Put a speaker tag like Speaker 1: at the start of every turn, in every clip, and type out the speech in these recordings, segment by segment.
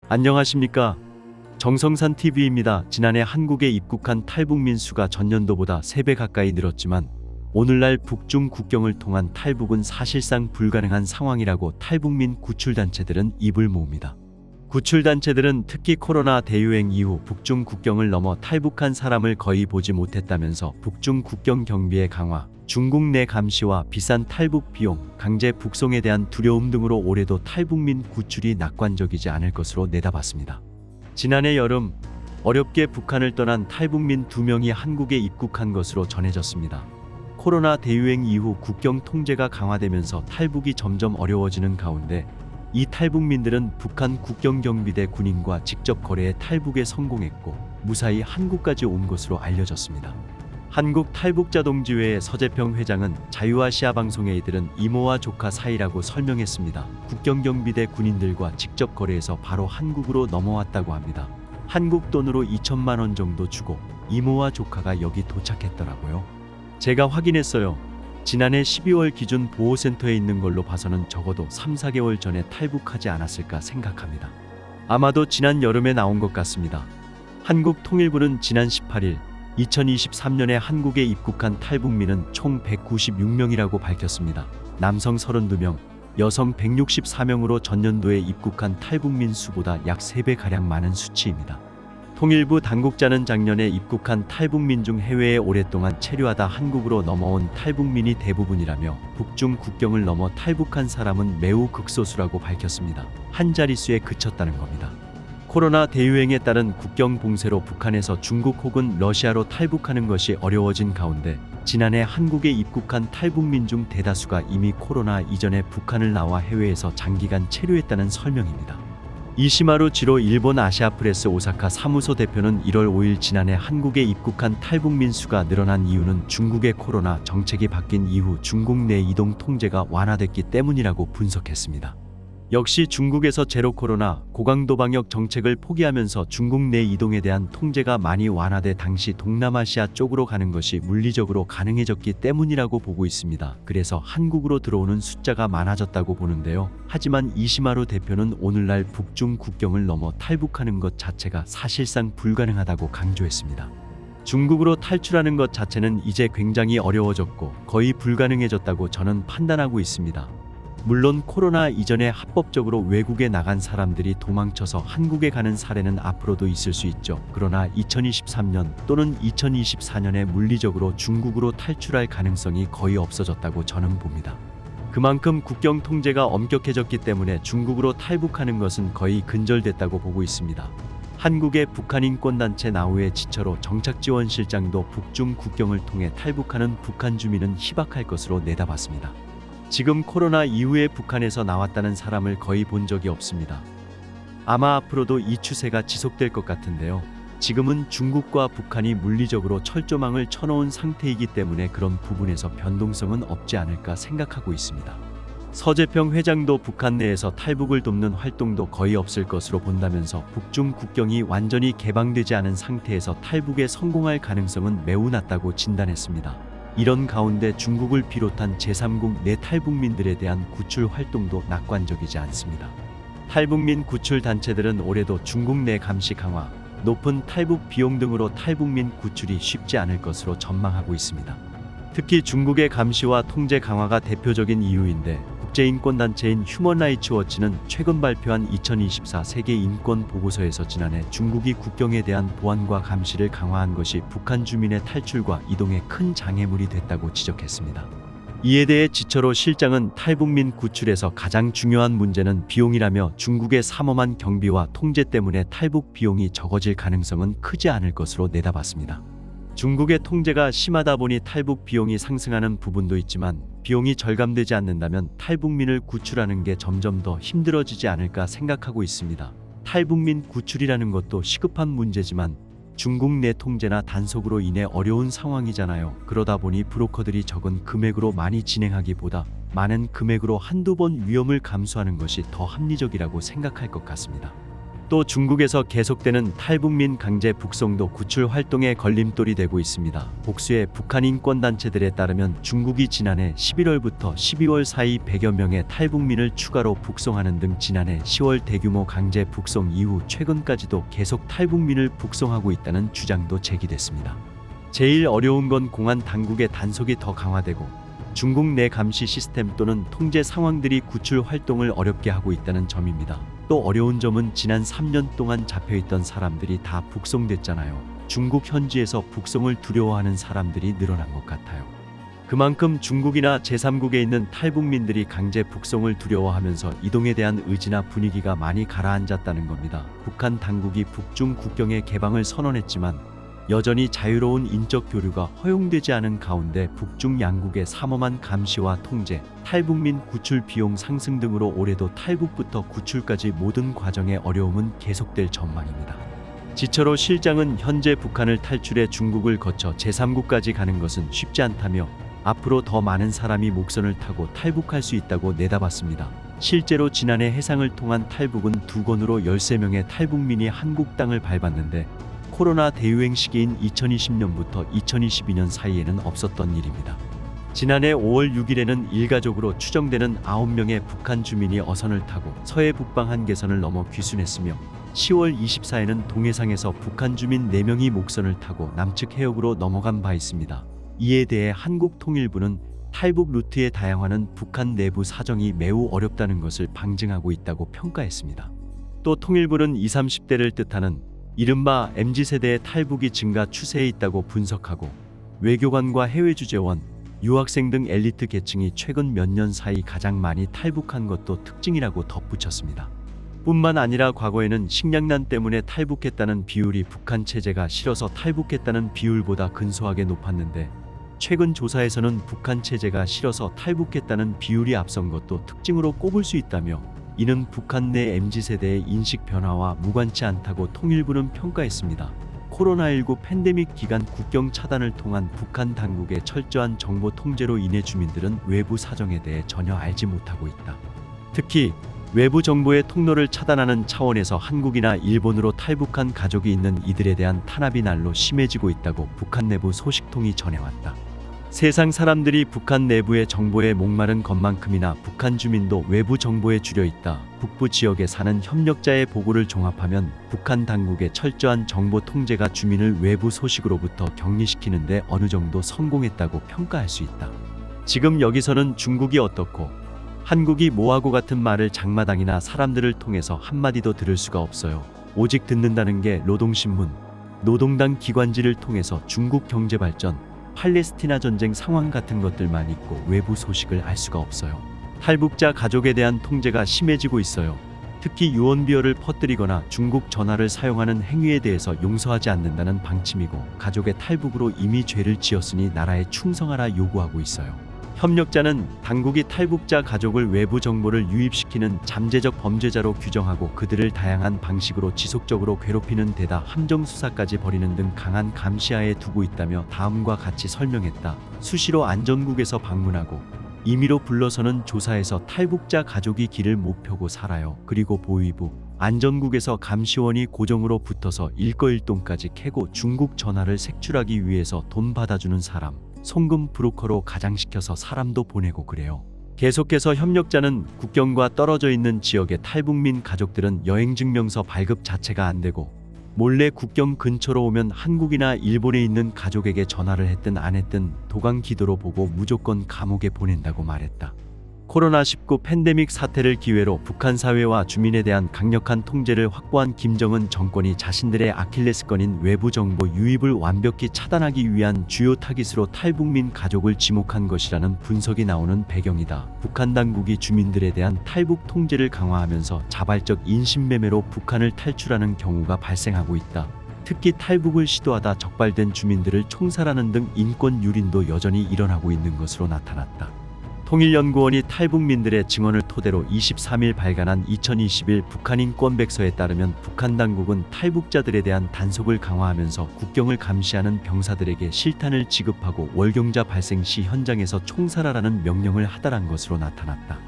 Speaker 1: 안녕하십니까. 정성산 TV입니다. 지난해 한국에 입국한 탈북민 수가 전년도보다 3배 가까이 늘었지만 오늘날 북중 국경을 통한 탈북은 사실상 불가능한 상황이라고 탈북민 구출단체들은 입을 모읍니다. 구출단체들은 특히 코로나 대유행 이후 북중 국경을 넘어 탈북한 사람을 거의 보지 못했다면서 북중 국경 경비의 강화, 중국 내 감시와 비싼 탈북 비용, 강제 북송에 대한 두려움 등으로 올해도 탈북민 구출이 낙관적이지 않을 것으로 내다봤습니다. 지난해 여름 어렵게 북한을 떠난 탈북민 2명이 한국에 입국한 것으로 전해졌습니다. 코로나 대유행 이후 국경 통제가 강화되면서 탈북이 점점 어려워지는 가운데 이 탈북민들은 북한 국경경비대 군인과 직접 거래해 탈북에 성공했고 무사히 한국까지 온 것으로 알려졌습니다. 한국탈북자동지회의 서재평 회장은 자유아시아방송에 이들은 이모와 조카 사이라고 설명했습니다. 국경경비대 군인들과 직접 거래해서 바로 한국으로 넘어왔다고 합니다. 한국 돈으로 2천만 원 정도 주고 이모와 조카가 여기 도착했더라고요. 제가 확인했어요. 지난해 12월 기준 보호센터에 있는 걸로 봐서는 적어도 3-4개월 전에 탈북하지 않았을까 생각합니다. 아마도 지난 여름에 나온 것 같습니다. 한국통일부는 지난 18일 2023년에 한국에 입국한 탈북민은 총 196명이라고 밝혔습니다. 남성 32명, 여성 164명으로 전년도에 입국한 탈북민 수보다 약 3배가량 많은 수치입니다. 통일부 당국자는 작년에 입국한 탈북민 중 해외에 오랫동안 체류하다 한국으로 넘어온 탈북민이 대부분이라며 북중 국경을 넘어 탈북한 사람은 매우 극소수라고 밝혔습니다. 한 자릿수에 그쳤다는 겁니다. 코로나 대유행에 따른 국경 봉쇄로 북한에서 중국 혹은 러시아로 탈북하는 것이 어려워진 가운데 지난해 한국에 입국한 탈북민 중 대다수가 이미 코로나 이전에 북한을 나와 해외에서 장기간 체류했다는 설명입니다. 이시마루 지로 일본 아시아프레스 오사카 사무소 대표는 1월 5일 지난해 한국에 입국한 탈북민 수가 늘어난 이유는 중국의 코로나 정책이 바뀐 이후 중국 내 이동 통제가 완화됐기 때문이라고 분석했습니다. 역시 중국에서 제로 코로나, 고강도 방역 정책을 포기하면서 중국 내 이동에 대한 통제가 많이 완화돼 당시 동남아시아 쪽으로 가는 것이 물리적으로 가능해졌기 때문이라고 보고 있습니다. 그래서 한국으로 들어오는 숫자가 많아졌다고 보는데요. 하지만 이시마루 대표는 오늘날 북중 국경을 넘어 탈북하는 것 자체가 사실상 불가능하다고 강조했습니다. 중국으로 탈출하는 것 자체는 이제 굉장히 어려워졌고 거의 불가능해졌다고 저는 판단하고 있습니다. 물론 코로나 이전에 합법적으로 외국에 나간 사람들이 도망쳐서 한국에 가는 사례는 앞으로도 있을 수 있죠. 그러나 2023년 또는 2024년에 물리적으로 중국으로 탈출할 가능성이 거의 없어졌다고 저는 봅니다. 그만큼 국경 통제가 엄격해졌기 때문에 중국으로 탈북하는 것은 거의 근절됐다고 보고 있습니다. 한국의 북한인권단체 나우의 지처로 정착지원실장도 북중 국경을 통해 탈북하는 북한 주민은 희박할 것으로 내다봤습니다. 지금 코로나 이후에 북한에서 나왔다는 사람을 거의 본 적이 없습니다. 아마 앞으로도 이 추세가 지속될 것 같은데요. 지금은 중국과 북한이 물리적으로 철조망을 쳐놓은 상태이기 때문에 그런 부분에서 변동성은 없지 않을까 생각하고 있습니다. 서재평 회장도 북한 내에서 탈북을 돕는 활동도 거의 없을 것으로 본다면서 북중 국경이 완전히 개방되지 않은 상태에서 탈북에 성공할 가능성은 매우 낮다고 진단했습니다. 이런 가운데 중국을 비롯한 제3국 내 탈북민들에 대한 구출 활동도 낙관적이지 않습니다. 탈북민 구출 단체들은 올해도 중국 내 감시 강화, 높은 탈북 비용 등으로 탈북민 구출이 쉽지 않을 것으로 전망하고 있습니다. 특히 중국의 감시와 통제 강화가 대표적인 이유인데 국제인권단체인 휴먼라이츠워치는 최근 발표한 2024 세계인권보고서에서 지난해 중국이 국경에 대한 보안과 감시를 강화한 것이 북한 주민의 탈출과 이동에 큰 장애물이 됐다고 지적했습니다. 이에 대해 지처로 실장은 탈북민 구출에서 가장 중요한 문제는 비용이라며 중국의 삼엄한 경비와 통제 때문에 탈북 비용이 적어질 가능성은 크지 않을 것으로 내다봤습니다. 중국의 통제가 심하다 보니 탈북 비용이 상승하는 부분도 있지만 비용이 절감되지 않는다면 탈북민을 구출하는 게 점점 더 힘들어지지 않을까 생각하고 있습니다. 탈북민 구출이라는 것도 시급한 문제지만 중국 내 통제나 단속으로 인해 어려운 상황이잖아요. 그러다 보니 브로커들이 적은 금액으로 많이 진행하기보다 많은 금액으로 한두 번 위험을 감수하는 것이 더 합리적이라고 생각할 것 같습니다. 또 중국에서 계속되는 탈북민 강제 북송도 구출 활동에 걸림돌이 되고 있습니다. 복수의 북한 인권단체들에 따르면 중국이 지난해 11월부터 12월 사이 100여 명의 탈북민을 추가로 북송하는 등 지난해 10월 대규모 강제 북송 이후 최근까지도 계속 탈북민을 북송하고 있다는 주장도 제기됐습니다. 제일 어려운 건 공안 당국의 단속이 더 강화되고 중국 내 감시 시스템 또는 통제 상황들이 구출 활동을 어렵게 하고 있다는 점입니다. 또 어려운 점은 지난 3년 동안 잡혀있던 사람들이 다 북송됐잖아요. 중국 현지에서 북송을 두려워하는 사람들이 늘어난 것 같아요. 그만큼 중국이나 제3국에 있는 탈북민들이 강제 북송을 두려워하면서 이동에 대한 의지나 분위기가 많이 가라앉았다는 겁니다. 북한 당국이 북중 국경의 개방을 선언했지만 여전히 자유로운 인적 교류가 허용되지 않은 가운데 북중 양국의 삼엄한 감시와 통제, 탈북민 구출 비용 상승 등으로 올해도 탈북부터 구출까지 모든 과정의 어려움은 계속될 전망입니다. 지철호 실장은 현재 북한을 탈출해 중국을 거쳐 제3국까지 가는 것은 쉽지 않다며 앞으로 더 많은 사람이 목선을 타고 탈북할 수 있다고 내다봤습니다. 실제로 지난해 해상을 통한 탈북은 2건으로 13명의 탈북민이 한국 땅을 밟았는데 코로나 대유행 시기인 2020년부터 2022년 사이에는 없었던 일입니다. 지난해 5월 6일에는 일가족으로 추정되는 9명의 북한 주민이 어선을 타고 서해 북방 한계선을 넘어 귀순했으며 10월 24일에는 동해상에서 북한 주민 4명이 목선을 타고 남측 해역으로 넘어간 바 있습니다. 이에 대해 한국통일부는 탈북 루트의 다양화는 북한 내부 사정이 매우 어렵다는 것을 방증하고 있다고 평가했습니다. 또 통일부는 20, 30대를 뜻하는 이른바 MZ세대의 탈북이 증가 추세에 있다고 분석하고 외교관과 해외주재원, 유학생 등 엘리트 계층이 최근 몇 년 사이 가장 많이 탈북한 것도 특징이라고 덧붙였습니다. 뿐만 아니라 과거에는 식량난 때문에 탈북했다는 비율이 북한 체제가 싫어서 탈북했다는 비율보다 근소하게 높았는데 최근 조사에서는 북한 체제가 싫어서 탈북했다는 비율이 앞선 것도 특징으로 꼽을 수 있다며 이는 북한 내 MZ세대의 인식 변화와 무관치 않다고 통일부는 평가했습니다. 코로나19 팬데믹 기간 국경 차단을 통한 북한 당국의 철저한 정보 통제로 인해 주민들은 외부 사정에 대해 전혀 알지 못하고 있다. 특히 외부 정보의 통로를 차단하는 차원에서 한국이나 일본으로 탈북한 가족이 있는 이들에 대한 탄압이 날로 심해지고 있다고 북한 내부 소식통이 전해왔다. 세상 사람들이 북한 내부의 정보에 목마른 것만큼이나 북한 주민도 외부 정보에 줄여 있다. 북부 지역에 사는 협력자의 보고를 종합하면 북한 당국의 철저한 정보 통제가 주민을 외부 소식으로부터 격리시키는 데 어느 정도 성공했다고 평가할 수 있다. 지금 여기서는 중국이 어떻고 한국이 뭐하고 같은 말을 장마당이나 사람들을 통해서 한마디도 들을 수가 없어요. 오직 듣는다는 게 노동신문, 노동당 기관지를 통해서 중국 경제발전, 팔레스티나 전쟁 상황 같은 것들만 있고 외부 소식을 알 수가 없어요. 탈북자 가족에 대한 통제가 심해지고 있어요. 특히 유언비어를 퍼뜨리거나 중국 전화를 사용하는 행위에 대해서 용서하지 않는다는 방침이고 가족의 탈북으로 이미 죄를 지었으니 나라에 충성하라 요구하고 있어요. 협력자는 당국이 탈북자 가족을 외부 정보를 유입시키는 잠재적 범죄자로 규정하고 그들을 다양한 방식으로 지속적으로 괴롭히는 데다 함정수사까지 벌이는 등 강한 감시하에 두고 있다며 다음과 같이 설명했다. 수시로 안전국에서 방문하고 임의로 불러서는 조사해서 탈북자 가족이 길을 못 펴고 살아요. 그리고 보위부, 안전국에서 감시원이 고정으로 붙어서 일거일동까지 캐고 중국 전화를 색출하기 위해서 돈 받아주는 사람, 송금 브로커로 가장시켜서 사람도 보내고 그래요. 계속해서 협력자는 국경과 떨어져 있는 지역의 탈북민 가족들은 여행증명서 발급 자체가 안 되고 몰래 국경 근처로 오면 한국이나 일본에 있는 가족에게 전화를 했든 안 했든 도강 기도로 보고 무조건 감옥에 보낸다고 말했다. 코로나19 팬데믹 사태를 기회로 북한 사회와 주민에 대한 강력한 통제를 확보한 김정은 정권이 자신들의 아킬레스건인 외부 정보 유입을 완벽히 차단하기 위한 주요 타깃으로 탈북민 가족을 지목한 것이라는 분석이 나오는 배경이다. 북한 당국이 주민들에 대한 탈북 통제를 강화하면서 자발적 인신매매로 북한을 탈출하는 경우가 발생하고 있다. 특히 탈북을 시도하다 적발된 주민들을 총살하는 등 인권 유린도 여전히 일어나고 있는 것으로 나타났다. 통일연구원이 탈북민들의 증언을 토대로 23일 발간한 2021 북한 인권백서에 따르면 북한 당국은 탈북자들에 대한 단속을 강화하면서 국경을 감시하는 병사들에게 실탄을 지급하고 월경자 발생 시 현장에서 총살하라는 명령을 하달한 것으로 나타났다.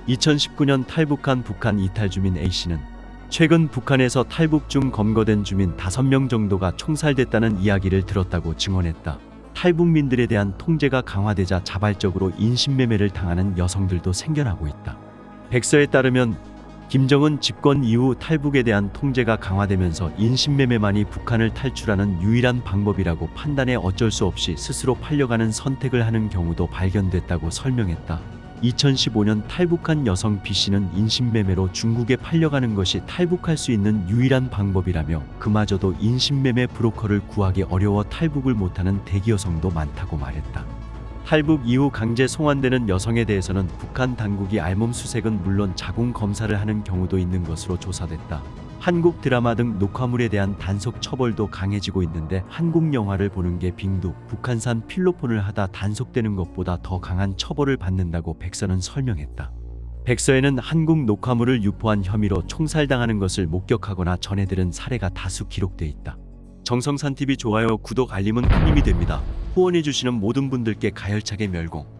Speaker 1: 2019년 탈북한 북한 이탈 주민 A씨는 최근 북한에서 탈북 중 검거된 주민 5명 정도가 총살됐다는 이야기를 들었다고 증언했다. 탈북민들에 대한 통제가 강화되자 자발적으로 인신매매를 당하는 여성들도 생겨나고 있다. 백서에 따르면 김정은 집권 이후 탈북에 대한 통제가 강화되면서 인신매매만이 북한을 탈출하는 유일한 방법이라고 판단해 어쩔 수 없이 스스로 팔려가는 선택을 하는 경우도 발견됐다고 설명했다. 2015년 탈북한 여성 B씨는 인신매매로 중국에 팔려가는 것이 탈북할 수 있는 유일한 방법이라며 그마저도 인신매매 브로커를 구하기 어려워 탈북을 못하는 대기 여성도 많다고 말했다. 탈북 이후 강제 송환되는 여성에 대해서는 북한 당국이 알몸 수색은 물론 자궁 검사를 하는 경우도 있는 것으로 조사됐다. 한국 드라마 등 녹화물에 대한 단속 처벌도 강해지고 있는데 한국 영화를 보는 게 빙두, 북한산 필로폰을 하다 단속되는 것보다 더 강한 처벌을 받는다고 백서는 설명했다. 백서에는 한국 녹화물을 유포한 혐의로 총살당하는 것을 목격하거나 전해 들은 사례가 다수 기록돼 있다. 정성산TV 좋아요, 구독, 알림은 큰 힘이 됩니다. 후원해주시는 모든 분들께 가열차게 멸공.